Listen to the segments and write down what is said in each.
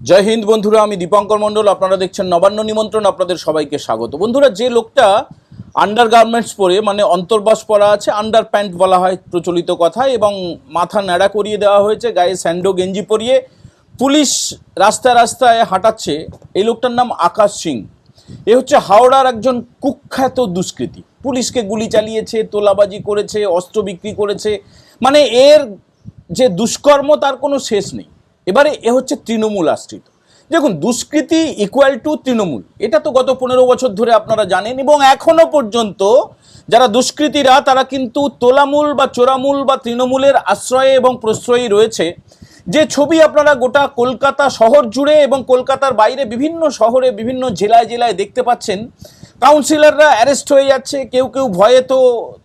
জয় হিন্দ বন্ধুরা, আমি দীপঙ্কর মণ্ডল। আপনারা দেখছেন নবান্ন নিমন্ত্রণ। আপনাদের সবাইকে স্বাগত। বন্ধুরা, যে লোকটা আন্ডার গার্মেন্টস পরে, মানে অন্তর্বাস পরা আছে, আন্ডার প্যান্ট বলা হয় প্রচলিত কথায়, এবং মাথা ন্যাড়া করিয়ে দেওয়া হয়েছে, গায়ে স্যান্ডো গেঞ্জি পরিয়ে পুলিশ রাস্তায় রাস্তায় হাঁটাচ্ছে, এই লোকটার নাম আকাশ সিং। এ হচ্ছে হাওড়ার একজন কুখ্যাত দুষ্কৃতী। পুলিশকে গুলি চালিয়েছে, তোলাবাজি করেছে, অস্ত্র বিক্রি করেছে, মানে এর যে দুষ্কর্ম তার কোনো শেষ নেই। এবারে এ হচ্ছে তৃণমূল আশ্রিত। দেখুন, দুষ্কৃতি ইকুয়াল টু তৃণমূল, এটা তো গত 15 বছর ধরে আপনারা জানেন, এবং এখনো পর্যন্ত যারা দুষ্কৃতীরা তারা কিন্তু তোলামূল বা চোরামূল বা তৃণমূলের আশ্রয়ে এবং প্রশ্রয়ই রয়েছে। যে ছবি আপনারা গোটা কলকাতা শহর জুড়ে এবং কলকাতার বাইরে বিভিন্ন শহরে বিভিন্ন জেলায় জেলায় দেখতে পাচ্ছেন, কাউন্সিলররা অ্যারেস্ট হয়ে যাচ্ছে, কেউ কেউ ভয়ে তো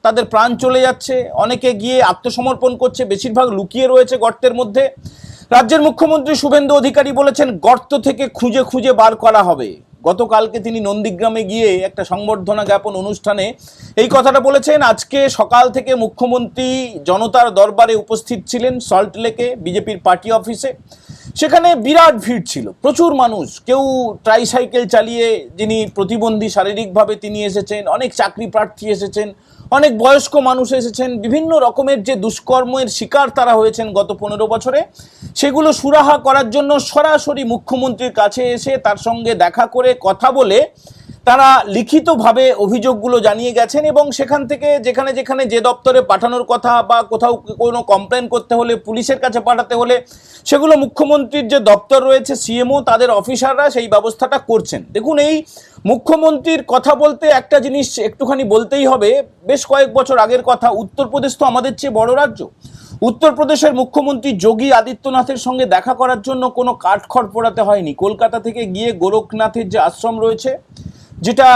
তাদের প্রাণ চলে যাচ্ছে, অনেকে গিয়ে আত্মসমর্পণ করছে, বেশিরভাগ লুকিয়ে রয়েছে গর্তের মধ্যে। রাজ্যের মুখ্যমন্ত্রী শুভেন্দু অধিকারী বলেছেন গর্ত থেকে খুঁজে খুঁজে বার করা হবে। গতকালকে তিনি নন্দীগ্রামে গিয়ে একটা সংবর্ধনা জ্ঞাপন অনুষ্ঠানে এই কথাটা বলেছেন। আজকে সকাল থেকে মুখ্যমন্ত্রী জনতার দরবারে উপস্থিত ছিলেন সল্টলেকে বিজেপির পার্টি অফিসে। সেখানে বিরাট ভিড় ছিল, প্রচুর মানুষ। কেউ ট্রাইসাইকেল চালিয়ে, যিনি প্রতিবন্ধী শারীরিকভাবে তিনি এসেছেন, অনেক চাকরি প্রার্থী এসেছেন, অনেক বয়স্ক মানুষ এসেছেন। বিভিন্ন রকমের যে দুষ্কর্মের শিকার তারা হয়েছেন গত 15 বছরে, সেগুলো সুরাহা করার জন্য সরাসরি মুখ্যমন্ত্রীর কাছে এসে তার সঙ্গে দেখা করে কথা বলে তারা লিখিতভাবে অভিযোগগুলো জানিয়ে গেছেন। এবং সেখান থেকে যেখানে যেখানে যে দপ্তরে পাঠানোর কথা বা কোথাও কোনো কমপ্লেন করতে হলে, পুলিশের কাছে পাঠাতে হলে, সেগুলো মুখ্যমন্ত্রীর যে দপ্তর রয়েছে সিএমও, তাদের অফিসাররা সেই ব্যবস্থাটা করছেন। দেখুন, এই মুখ্যমন্ত্রীর কথা বলতে একটা জিনিস একটুখানি বলতেই হবে। বেশ কয়েক বছর আগের কথা, উত্তরপ্রদেশ তো আমাদের চেয়ে বড় রাজ্য। উত্তরপ্রদেশের মুখ্যমন্ত্রী যোগী আদিত্যনাথের সঙ্গে দেখা করার জন্য কোনো কাঠখড় পোড়াতে হয়নি। কলকাতা থেকে গিয়ে গোরখনাথের যে আশ্রম রয়েছে, যেটা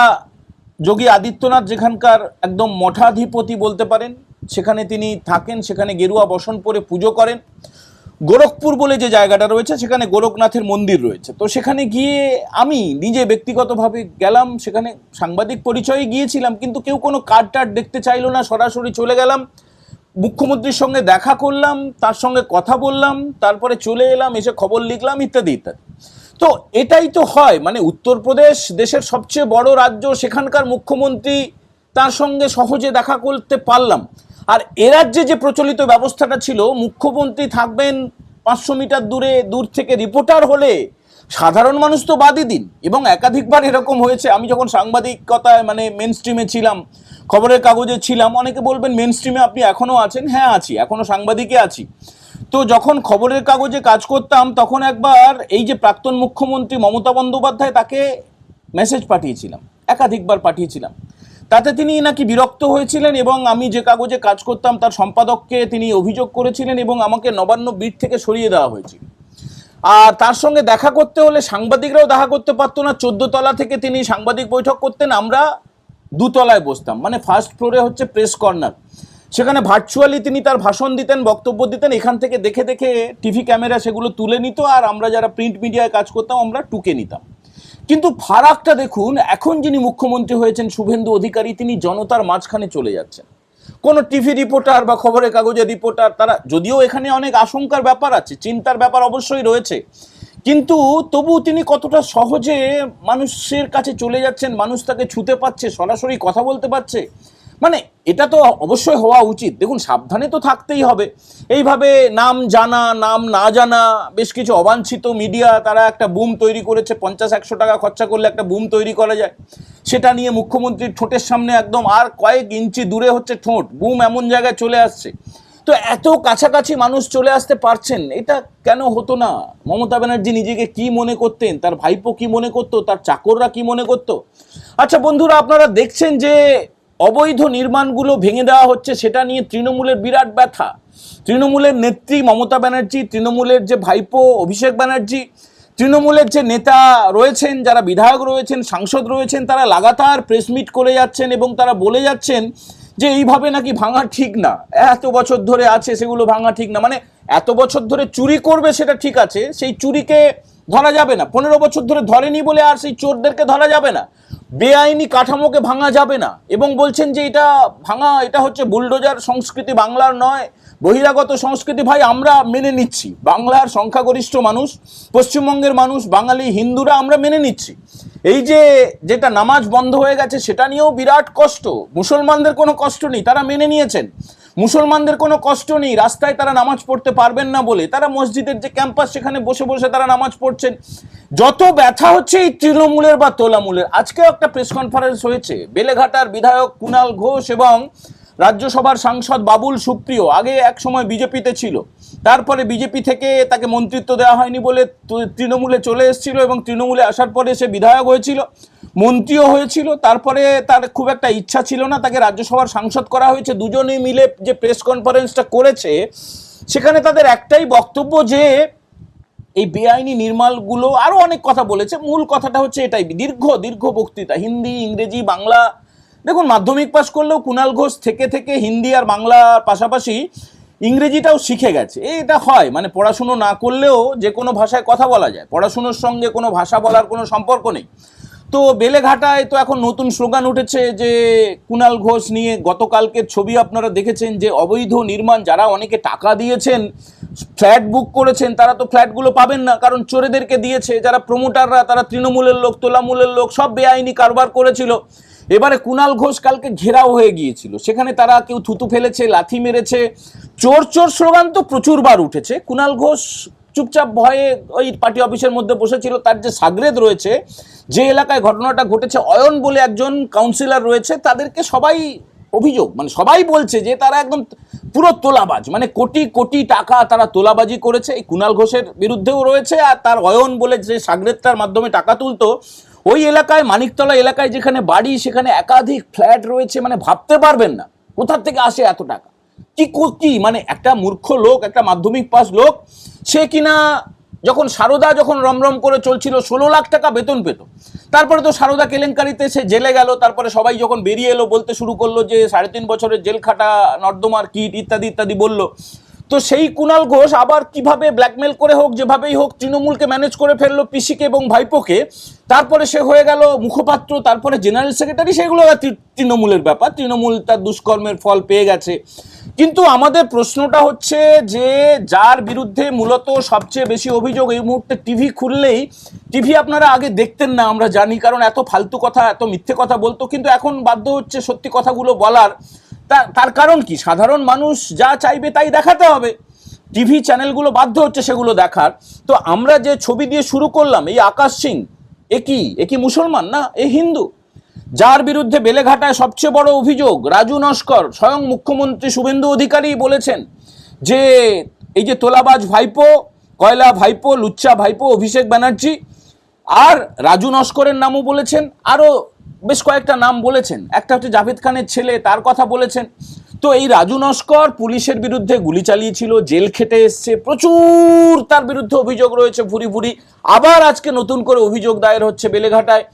যোগী আদিত্যনাথ যেখানকার একদম মঠাধিপতি বলতে পারেন, সেখানে তিনি থাকেন, সেখানে গেরুয়া বসন পরে পুজো করেন। গোরখপুর বলে যে জায়গাটা রয়েছে, সেখানে গোরখনাথের মন্দির রয়েছে। তো সেখানে গিয়ে আমি নিজে ব্যক্তিগতভাবে গেলাম, সেখানে সাংবাদিক পরিচয়ে গিয়েছিলাম, কিন্তু কেউ কোনো কার্ড টার্ড দেখতে চাইলো না, সরাসরি চলে গেলাম। মুখ্যমন্ত্রীর সঙ্গে দেখা করলাম, তার সঙ্গে কথা বললাম, তারপরে চলে এলাম, এসে খবর লিখলাম, ইত্যাদি ইত্যাদি। তো এটাই তো হয়, মানে উত্তরপ্রদেশ দেশের সবচেয়ে বড় রাজ্য, সেখানকার মুখ্যমন্ত্রী, তার সঙ্গে সহজে দেখা করতে পারলাম। আর এ রাজ্যে যে প্রচলিত ব্যবস্থাটা ছিল, মুখ্যমন্ত্রী থাকবেন 500 মিটার দূর থেকে রিপোর্টার হলে সাধারণ মানুষ তো বাদই দিন। এবং একাধিকবার এরকম হয়েছে, আমি যখন সাংবাদিকতায় মানে মেন স্ট্রিমে ছিলাম, খবরের কাগজে ছিলাম, অনেকে বলবেন মেন স্ট্রিমে আপনি এখনও আছেন। হ্যাঁ আছি, এখনও সাংবাদিকে আছি। তো যখন খবরের কাগজে কাজ করতাম, তখন একবার এই যে প্রাক্তন মুখ্যমন্ত্রী মমতা বন্দ্যোপাধ্যায়, তাকে মেসেজ পাঠিয়েছিলাম, একাধিকবার পাঠিয়েছিলাম। তাতে তিনি নাকি বিরক্ত হয়েছিলেন, এবং আমি যে কাগজে কাজ করতাম তার সম্পাদককে তিনি অভিযোগ করেছিলেন, এবং আমাকে নবান্ন বিট থেকে সরিয়ে দেওয়া হয়েছিল। আর তার সঙ্গে দেখা করতে হলে সাংবাদিকরাও দেখা করতে পারতো না। 14 তলা থেকে তিনি সাংবাদিক বৈঠক করতেন, আমরা 2 তলায় বসতাম, মানে ফার্স্ট ফ্লোরে হচ্ছে প্রেস কর্নার। সেখানে ভার্চুয়ালি তিনি তার ভাষণ দিতেন, বক্তব্য দিতেন, এখান থেকে দেখে দেখে টিভি ক্যামেরা সেগুলো তুলে নিত, আর আমরা যারা প্রিন্ট মিডিয়ায় কাজ করতাম আমরা টুকে নিতাম। কিন্তু ফারাকটা দেখুন, এখন যিনি মুখ্যমন্ত্রী হয়েছেন শুভেন্দু অধিকারী, তিনি জনতার মাঝখানে চলে যাচ্ছেন। কোনো টিভি রিপোর্টার বা খবরের কাগজের রিপোর্টার, তারা যদিও এখানে অনেক আশঙ্কার ব্যাপার আছে, চিন্তার ব্যাপার অবশ্যই রয়েছে, কিন্তু তবু তিনি কতটা সহজে মানুষের কাছে চলে যাচ্ছেন, মানুষ তাকে ছুতে পারছে, সরাসরি কথা বলতে পারছে, মানে এটা তো অবশ্যই হওয়া উচিত। দেখুন, সাবধানে তো থাকতেই হবে। এইভাবে নাম জানা, নাম না জানা বেশ কিছু অবাঞ্ছিত মিডিয়া, তারা একটা বুম তৈরি করেছে। 50-100 টাকা খরচা করলে একটা বুম তৈরি করা যায়। সেটা নিয়ে মুখ্যমন্ত্রীর ঠোঁটের সামনে একদম আর কয়েক ইঞ্চি দূরে হচ্ছে ঠোঁট, বুম এমন জায়গায় চলে আসছে। তো এত কাছাকাছি মানুষ চলে আসতে পারছেন, এটা কেন হতো না? মমতা ব্যানার্জি নিজেকে কি মনে করতেন, তার ভাইপো কি মনে করতো, তার চাকররা কি মনে করতো? আচ্ছা বন্ধুরা, আপনারা দেখছেন যে অবৈধ নির্মাণগুলো ভেঙে দেওয়া হচ্ছে, সেটা নিয়ে তৃণমূলের বিরাট ব্যথা। তৃণমূলের নেত্রী মমতা ব্যানার্জি, তৃণমূলের যে ভাইপো অভিষেক ব্যানার্জি, তৃণমূলের যে নেতা রয়েছেন, যারা বিধায়ক রয়েছেন, সাংসদ রয়েছেন, তারা লাগাতার প্রেস মিট করে যাচ্ছেন, এবং তারা বলে যাচ্ছেন যে এইভাবে নাকি ভাঙা ঠিক না, এত বছর ধরে আছে সেগুলো ভাঙা ঠিক না। মানে এত বছর ধরে চুরি করবে সেটা ঠিক আছে, সেই চুরিকে ধরা যাবে না। 15 বছর ধরে ধরেনি বলে আর সেই চোরদেরকে ধরা যাবে না। বেআইনি কাঠামোকে ভাঙা যাবে না। এবং বলছেন যে এটা ভাঙা, এটা হচ্ছে বুলডোজার সংস্কৃতি, বাংলার নয়, বহিরাগত সংস্কৃতি ভাই আমরা মেনে নিচ্ছি, বাংলার সংখ্যাগরিষ্ঠ মানুষ, পশ্চিমবঙ্গের মানুষ, বাঙালি হিন্দুরা আমরা মেনে নিচ্ছি। এই যে যেটা নামাজ বন্ধ হয়ে গেছে সেটা নিয়েও বিরাট কষ্ট, মুসলমানদের কোনো কষ্ট নেই, তারা মেনে নিয়েছেন। মুসলমানদের কোনো কষ্ট নেই, রাস্তায় তারা নামাজ পড়তে পারবেন না বলে তারা মসজিদের যে ক্যাম্পাস সেখানে বসে বসে তারা নামাজ পড়ছেন। যত ব্যথা হচ্ছে এই তৃণমূলের বা তোলামূলের। আজকেও একটা প্রেস কনফারেন্স হয়েছে, বেলেঘাটার বিধায়ক কুণাল ঘোষ এবং রাজ্যসভার সাংসদ বাবুল সুপ্রিয়, আগে এক সময় বিজেপিতে ছিল, তারপরে বিজেপি থেকে তাকে মন্ত্রিত্ব দেওয়া হয়নি বলে তৃণমূলে চলে এসেছিল, এবং তৃণমূলে আসার পরে সে বিধায়ক হয়েছিল, মন্ত্রীও হয়েছিল, তারপরে তার খুব একটা ইচ্ছা ছিল না, তাকে রাজ্যসভার সাংসদ করা হয়েছে। দুজনেই মিলে যে প্রেস কনফারেন্সটা করেছে সেখানে তাদের একটাই বক্তব্য যে এই বেআইনি নির্মাণগুলো, আরও অনেক কথা বলেছে, মূল কথাটা হচ্ছে এটাই, দীর্ঘ বক্তৃতা, হিন্দি, ইংরেজি, বাংলা। দেখুন, মাধ্যমিক পাশ করলেও কুণাল ঘোষ থেকে থেকে হিন্দি আর বাংলার পাশাপাশি ইংরেজিটাও শিখে গেছে। এটা হয়, মানে পড়াশুনো না করলেও যে কোনো ভাষায় কথা বলা যায়, পড়াশুনোর সঙ্গে কোনো ভাষা বলার কোনো সম্পর্ক নেই। তো বেলেঘাটায় তো এখন নতুন স্লোগান উঠেছে যে কুণাল ঘোষ নিয়ে, গতকালকের ছবি আপনারা দেখেছেন যে অবৈধ নির্মাণ, যারা অনেকে টাকা দিয়েছেন, ফ্ল্যাট বুক করেছেন, তারা তো ফ্ল্যাটগুলো পাবেন না, কারণ চোরেদেরকে দিয়েছে। যারা প্রমোটাররা তারা তৃণমূলের লোক, তোলামূলের লোক, সব বেআইনি কারবার করেছিল। এবারে কুণাল ঘোষ কালকে ঘেরাও হয়ে গিয়েছিল, সেখানে তারা কেউ থুতু ফেলেছে, লাথি মেরেছে, চোর চোর স্লোগান তো প্রচুরবার উঠেছে। কুণাল ঘোষ চুপচাপ ভয়ে ওই পার্টি অফিসের মধ্যে বসেছিল। তার যে সাগরেদ রয়েছে, যে এলাকায় ঘটনাটা ঘটেছে, অয়ন বলে একজন কাউন্সিলর রয়েছে, তাদেরকে সবাই অভিযোগ, মানে সবাই বলছে যে তারা একদম পুরো তোলাবাজ, মানে কোটি কোটি টাকা তারা তোলাবাজি করেছে। এই কুণাল ঘোষের বিরুদ্ধেও রয়েছে, আর তার অয়ন বলে যে সাগরেদটার মাধ্যমে টাকা তুলতো, ওই এলাকায়, মানিকতলা এলাকায় যেখানে বাড়ি, সেখানে একাধিক ফ্ল্যাট রয়েছে। মানে ভাবতে পারবেন না কোথা থেকে আসে এত টাকা। কি মানে একটা মূর্খ লোক, একটা মাধ্যমিক পাস লোক, সে কিনা যখন সারদা যখন রমরম করে চলছিল 16 লাখ টাকা বেতন পেত, তারপরে তো সারদা কেলেঙ্কারিতে সে জেলে গেল, তারপরে সবাই যখন বেরিয়ে এলো বলতে শুরু করলো যে 3.5 বছরের জেল খাটা, নর্দমার কিট ইত্যাদি ইত্যাদি বলল। তো সেই কুণাল ঘোষ আবার কিভাবে ব্ল্যাকমেল করে হোক, যেভাবেই হোক, তৃণমূলকে ম্যানেজ করে ফেললো, পিসিকে এবং ভাইপোকে, তারপরে সে হয়ে গেল মুখপাত্র, তারপরে জেনারেল সেক্রেটারি। সেগুলো তৃণমূলের ব্যাপার, তৃণমূল তার দুষ্কর্মের ফল পেয়ে গেছে। কিন্তু আমাদের প্রশ্নটা হচ্ছে যে যার বিরুদ্ধে মূলত সবচেয়ে বেশি অভিযোগ, এই মুহূর্তে টিভি খুললেই, টিভি আপনারা আগে দেখতেন না আমরা জানি, কারণ এত ফালতু কথা, এত মিথ্যে কথা বলতো, কিন্তু এখন বাধ্য হচ্ছে সত্যি কথাগুলো বলার। তার কারণ কি, সাধারণ মানুষ যা চাইবে তাই দেখাতে হবে, টিভি চ্যানেলগুলো বাধ্য হচ্ছে সেগুলো দেখার। তো আমরা যে ছবি দিয়ে শুরু করলাম, এই আকাশ সিং, এ কি মুসলমান না, এ হিন্দু, যার বিরুদ্ধে বেলেঘাটায় সবচেয়ে বড় অভিযোগ। রাজু নস্কর, স্বয়ং মুখ্যমন্ত্রী শুভেন্দু অধিকারী বলেছেন যে এই যে তোলাবাজ ভাইপো, কয়লা ভাইপো, লুচ্চা ভাইপো অভিষেক ব্যানার্জি, আর রাজু নস্করের নামও বলেছেন, আরও বেশ কয়েকটা নাম বলেছেন, একটা হচ্ছে জাভেদ খানের ছেলে, তার কথা বলেছেন। তো এই রাজু নস্কর পুলিশের বিরুদ্ধে গুলি চালিয়েছিল, জেল খেটে এসছে, প্রচুর তার বিরুদ্ধে অভিযোগ রয়েছে ভুরি ভুরি। আবার আজকে নতুন করে অভিযোগ দায়ের হচ্ছে বেলেঘাটায়।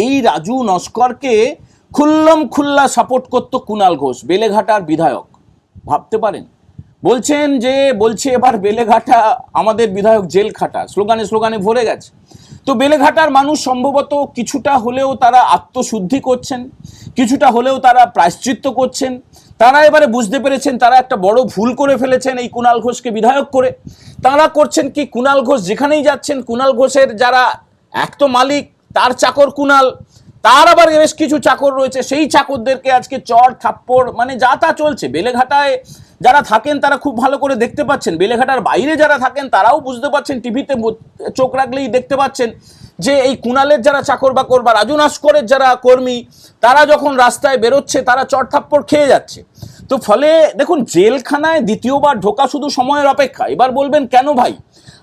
এই রাজু নস্করকে খুল্লম খুল্লা সাপোর্ট করতো কুণাল ঘোষ, বেলেঘাটার বিধায়ক। ভাবতে পারেন, বলছে এবার বেলেঘাটা আমাদের বিধায়ক জেল খাটা, স্লোগানে ভরে গেছে। তো বেলেঘাটার মানুষ সম্ভবত কিছুটা হলেও তারা আত্মশুদ্ধি করছেন, কিছুটা হলেও তারা প্রায়শ্চিত্ত করছেন। তারা এবারে বুঝতে পেরেছেন তারা একটা বড় ভুল করে ফেলেছেন এই কুণাল ঘোষকে বিধায়ক করে। তারা করছেন কি, কুণাল ঘোষ যেখানেই যাচ্ছেন, কুণাল ঘোষের যারা এক তো মালিক, তার চাকর কুণাল, তার আবার বেশ কিছু চাকর রয়েছে, সেই চাকরদেরকে আজকে চর থাপ্পড়, মানে যা তা চলছে। বেলেঘাটায় যারা থাকেন তারা খুব ভালো করে দেখতে পাচ্ছেন, বেলেঘাটার বাইরে যারা থাকেন তারাও বুঝতে পাচ্ছেন, টিভিতে চোখ রাখলেই দেখতে পাচ্ছেন যে এই কুণালের যারা চাকর বাকর বা রাজু নস্করের যারা কর্মী, তারা যখন রাস্তায় বেরোচ্ছে তারা চর থাপ্পড় খেয়ে যাচ্ছে। তো ফলে দেখুন, জেলখানায় দ্বিতীয়বার ঢোকা শুধু সময়ের অপেক্ষা। এবার বলবেন কেন ভাই,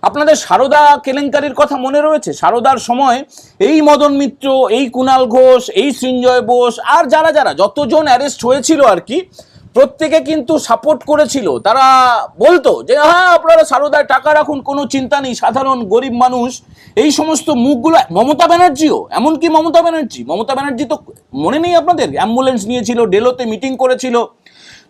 আপনাদের সারদা কেলেঙ্কারির কথা মনে রয়েছে? সারদার সময় এই মদন মিত্র, এই কুণাল ঘোষ, এই সৃঞ্জয় বোস, আর যারা যতজন অ্যারেস্ট হয়েছিল আর কি, প্রত্যেকে কিন্তু সাপোর্ট করেছিল। তারা বলতো যে হ্যাঁ আপনারা সারদায় টাকা রাখুন, কোনো চিন্তা নেই, সাধারণ গরিব মানুষ। এই সমস্ত মুখগুলো, মমতা ব্যানার্জিও, এমনকি মমতা ব্যানার্জি তো মনে নেই আপনাদের, অ্যাম্বুলেন্স নিয়েছিল, ডেলোতে মিটিং করেছিল।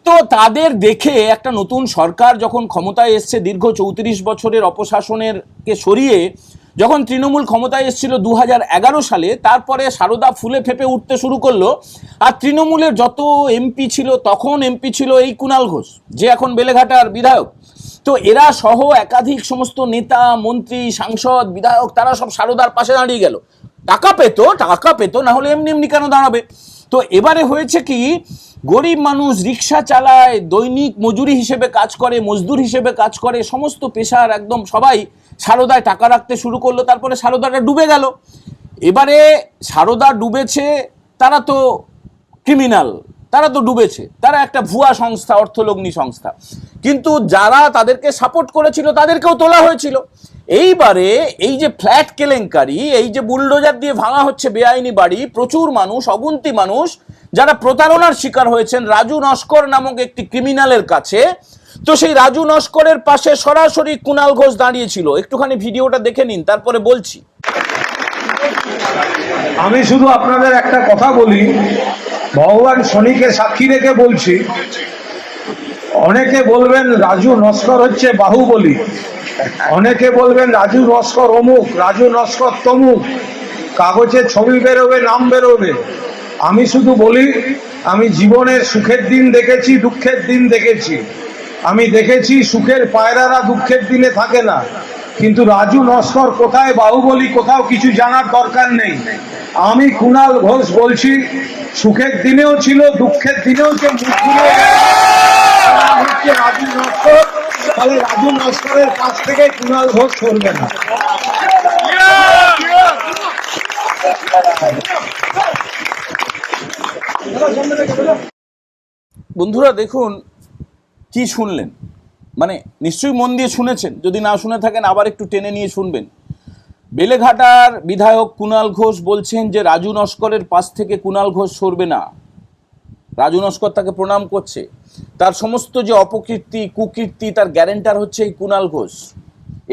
তো তাদের দেখে একটা নতুন সরকার যখন ক্ষমতায় এসছে, দীর্ঘ 34 বছরের অপশাসনের কে সরিয়ে যখন তৃণমূল ক্ষমতায় এসেছিল 2011 সালে, তারপরে সারদা ফুলে ফেপে উঠতে শুরু করলো। আর তৃণমূলের যত এমপি ছিল, তখন এমপি ছিল এই কুণাল ঘোষ, যে এখন বেলেঘাটার বিধায়ক। তো এরা সহ একাধিক সমস্ত নেতা, মন্ত্রী, সাংসদ, বিধায়ক, তারা সব সারদার পাশে দাঁড়িয়ে গেল। টাকা পেতো, না হলে এমনি এমনি কেন দাঁড়াবে? তো এবারে হয়েছে কি, গরিব মানুষ রিক্সা চালায়, দৈনিক মজুরি হিসেবে কাজ করে, মজদুর হিসেবে কাজ করে, সমস্ত পেশার একদম সবাই সারদায় টাকা রাখতে শুরু করলো। তারপরে সারদাটা ডুবে গেল। এবারে সারদা ডুবেছে, তারা তো ক্রিমিনাল, তারা তো ডুবেছে, তারা একটা ভুয়া সংস্থা, অর্থলগ্নি সংস্থা। কিন্তু যারা তাদেরকে সাপোর্ট করেছিল তাদেরকেও তোলা হয়েছিল। এইবারে এই যে ফ্ল্যাট কেলেঙ্কারি, এই যে বুলডোজার দিয়ে ভাঙা হচ্ছে বেআইনি বাড়ি, প্রচুর মানুষ, অগুন্তি মানুষ যারা প্রতারণার শিকার হয়েছেন রাজু নস্কর নামক একটি ক্রিমিনালের কাছে। তো সেই রাজু নস্করের পাশে সরাসরি কুণাল ঘোষ দাঁড়িয়েছিল। একটুখানি ভিডিওটা দেখে নিন, তারপরে বলছি। আমি শুধু আপনাদের একটা কথা বলি, ভগবান শনিকে সাক্ষী রেখে বলছি, অনেকে বলবেন রাজু নস্কর হচ্ছে বাহুবলী, অনেকে বলবেন রাজু নস্কর অমুক, রাজু নস্কর তমুক, কাগজে ছবি বেরোবে, নাম বেরোবে। আমি শুধু বলি, আমি জীবনের সুখের দিন দেখেছি, দুঃখের দিন দেখেছি। আমি দেখেছি সুখের পায়রারা দুঃখের দিনে থাকে না। কিন্তু রাজু নস্কর কোথায়, বাহুবলী কোথাও, কিছু জানার দরকার নেই। আমি কুণাল ঘোষ বলছি, সুখের দিনেও ছিল, দুঃখের দিনেও যে মুখ ঘুরে হচ্ছে রাজু নস্কর, তাহলে রাজু নস্করের কাছ থেকে কুণাল ঘোষ সরবে না। বন্ধুরা দেখুন কি শুনলেন, মানে নিশ্চয়ই মন দিয়ে শুনেছেন, যদি না শুনে থাকেন আবার একটু টেনে নিয়ে শুনবেন। বেলেঘাটার বিধায়ক কুণাল ঘোষ বলছেন যে রাজু নস্করের পাশ থেকে কুণাল ঘোষ সরবে না। রাজু নস্কর তাকে প্রণাম করছে, তার সমস্ত যে অপকীর্তি, কুকীর্তি, তার গ্যারেন্টার হচ্ছে এই কুণাল ঘোষ।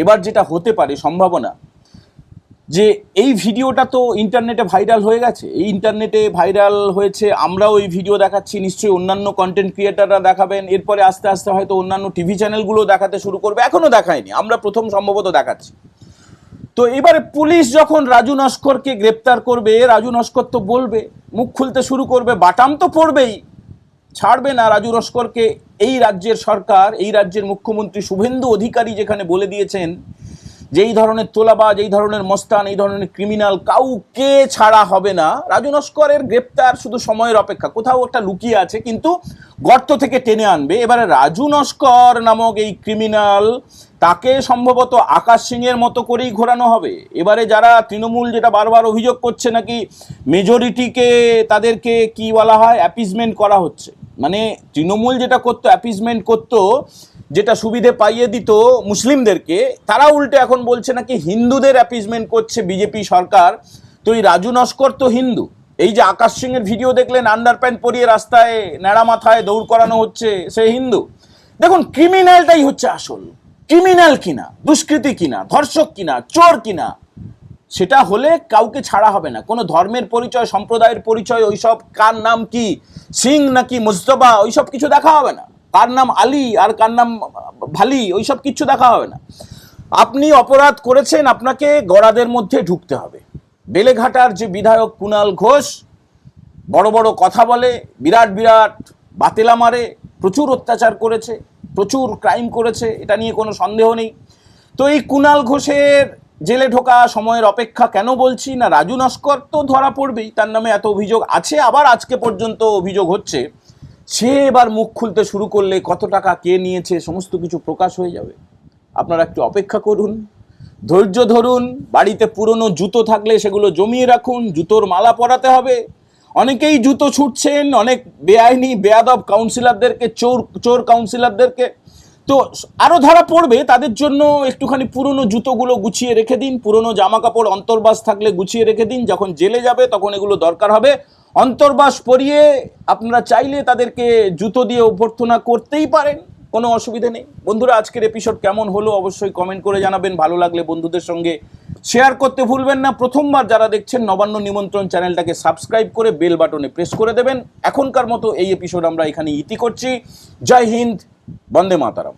এবার যেটা হতে পারে সম্ভাবনা, যে এই ভিডিওটা তো ইন্টারনেটে ভাইরাল হয়ে গেছে, এই ইন্টারনেটে ভাইরাল হয়েছে, আমরাও এই ভিডিও দেখাচ্ছি, নিশ্চয়ই অন্যান্য কন্টেন্ট ক্রিয়েটাররা দেখাবেন, এরপরে আস্তে আস্তে হয়তো অন্যান্য টিভি চ্যানেলগুলো দেখাতে শুরু করবে, এখনও দেখায়নি, আমরা প্রথম সম্ভবত দেখাচ্ছি। তো এবারে পুলিশ যখন রাজু নস্করকে গ্রেপ্তার করবে, রাজু নস্কর তো বলবে, মুখ খুলতে শুরু করবে, বাটাম তো পড়বেই, ছাড়বে না রাজু নস্করকে। এই রাজ্যের সরকার, এই রাজ্যের মুখ্যমন্ত্রী শুভেন্দু অধিকারী যেখানে বলে দিয়েছেন যে এই ধরনের তোলাবাজ, এই ধরনের মস্তান, এই ধরনের ক্রিমিনাল কাউকে ছাড়া হবে না। রাজু নস্করের গ্রেপ্তার শুধু সময়ের অপেক্ষা, কোথাও একটা লুকিয়ে আছে, কিন্তু গর্ত থেকে টেনে আনবে। এবারে রাজু নস্কর নামক এই ক্রিমিনাল, তাকে সম্ভবত আকাশ সিংয়ের মতো করেই ঘোরানো হবে। এবারে যারা তৃণমূল যেটা বারবার অভিযোগ করছে, নাকি মেজরিটিকে তাদেরকে কি বলা হয়, অ্যাপিজমেন্ট করা হচ্ছে। মানে তৃণমূল যেটা করতো, অ্যাপিজমেন্ট করতো, যেটা সুবিধে পাইয়ে দিত মুসলিমদেরকে, তারা উল্টে এখন বলছে নাকি হিন্দুদের অ্যাপিজমেন্ট করছে বিজেপি সরকার। তো এই রাজু নস্কর তো হিন্দু। এই যে আকাশ সিংয়ের ভিডিও দেখলেন, আন্ডার প্যান্ট পরিয়ে রাস্তায় ন্যাড়া মাথায় দৌড় করানো হচ্ছে, সে হিন্দু। দেখুন ক্রিমিনালটাই হচ্ছে আসল। ক্রিমিনাল কিনা, দুষ্কৃতী কিনা, ধর্ষক কিনা, চোর কিনা, সেটা হলে কাউকে ছাড়া হবে না। কোনো ধর্মের পরিচয়, সম্প্রদায়ের পরিচয়, ওইসব কার নাম কি, সিং নাকি মুস্তফা, ওইসব কিছু দেখা হবে না। কার নাম আলী আর কার নাম ভালি, ওইসব কিচ্ছু দেখা হবে না। আপনি অপরাধ করেছেন, আপনাকে গড়াদের মধ্যে ঢুকতে হবে। বেলেঘাটার যে বিধায়ক কুণাল ঘোষ বড় বড় কথা বলে, বিরাট বিরাট বাতেলা মারে, প্রচুর অত্যাচার করেছে, প্রচুর ক্রাইম করেছে, এটা নিয়ে কোনো সন্দেহ নেই। তো এই কুণাল ঘোষের জেলে ঢোকা সময়ের অপেক্ষা কেন বলছি না, রাজু নস্কর তো ধরা পড়বেই, তার নামে এত অভিযোগ আছে, আবার আজকে পর্যন্ত অভিযোগ হচ্ছে। সে এবার মুখ খুলতে শুরু করলে কত টাকা কে নিয়েছে সমস্ত কিছু প্রকাশ হয়ে যাবে। আপনারা একটু অপেক্ষা করুন, ধৈর্য ধরুন। বাড়িতে পুরনো জুতো থাকলে সেগুলো জমিয়ে রাখুন, জুতোর মালা পরাতে হবে। অনেকেই জুতো ছুটছেন, অনেক বেআইনি বেয়াদব কাউন্সিলরদেরকে, চোর কাউন্সিলরদেরকে, তো আরও ধরা পড়বে। তাদের জন্য একটুখানি পুরনো জুতোগুলো গুছিয়ে রেখে দিন, পুরনো জামা কাপড় অন্তর্বাস থাকলে গুছিয়ে রেখে দিন, যখন জেলে যাবে তখন এগুলো দরকার হবে। অন্তর্বাস পরিয়ে আপনারা চাইলে তাদেরকে জুতো দিয়ে অভ্যর্থনা করতেই পারেন, কোনো অসুবিধা নেই। বন্ধুরা আজকের এপিসোড কেমন হলো অবশ্যই কমেন্ট করে জানাবেন, ভালো লাগলে বন্ধুদের সঙ্গে শেয়ার করতে ভুলবেন না। প্রথমবার যারা দেখছেন নবান্ন নিমন্ত্রণ চ্যানেলটাকে সাবস্ক্রাইব করে বেল বাটনে প্রেস করে দেবেন। এখনকার মতো এই এপিসোড আমরা এখানে ইতি করছি। জয় হিন্দ, বন্দে মাতারাম।